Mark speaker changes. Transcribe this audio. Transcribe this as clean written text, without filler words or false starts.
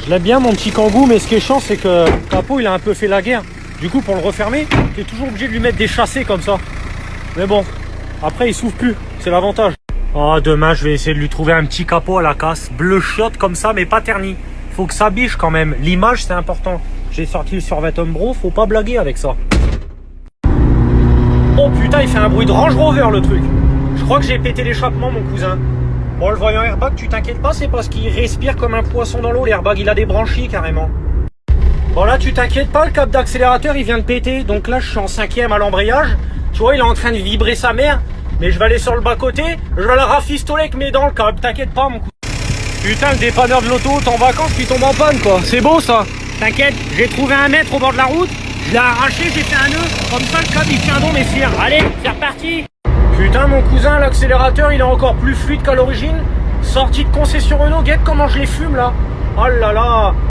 Speaker 1: Je l'aime bien mon petit Kangoo, mais ce qui est chiant c'est que le capot il a un peu fait la guerre. Du coup pour le refermer, t'es toujours obligé de lui mettre des chassés comme ça. Mais bon, après il s'ouvre plus, c'est l'avantage. Oh, demain je vais essayer de lui trouver un petit capot à la casse, bleu chiotte comme ça mais pas terni. Faut que ça biche quand même, l'image c'est important. J'ai sorti le survêt Umbro, faut pas blaguer avec ça. Oh putain, il fait un bruit de Range Rover le truc. Je crois que j'ai pété l'échappement mon cousin. Bon, le voyant airbag, tu t'inquiètes pas, c'est parce qu'il respire comme un poisson dans l'eau, l'airbag il a des branchies carrément. Bon là tu t'inquiètes pas, le câble d'accélérateur il vient de péter, donc là je suis en 5e à l'embrayage. Tu vois il est en train de vibrer sa mère, mais je vais aller sur le bas côté, je vais la rafistoler avec mes dents le câble, t'inquiète pas mon cousin. Putain le dépanneur de l'auto, t'es en vacances puis tombe en panne quoi, c'est beau ça. T'inquiète, j'ai trouvé un mètre au bord de la route, je l'ai arraché, j'ai fait un nœud, comme ça le câble il tient donc mes cires. Allez, c'est reparti. Putain mon cousin, l'accélérateur il est encore plus fluide qu'à l'origine. Sortie de concession Renault, guette comment je les fume là. Oh là là.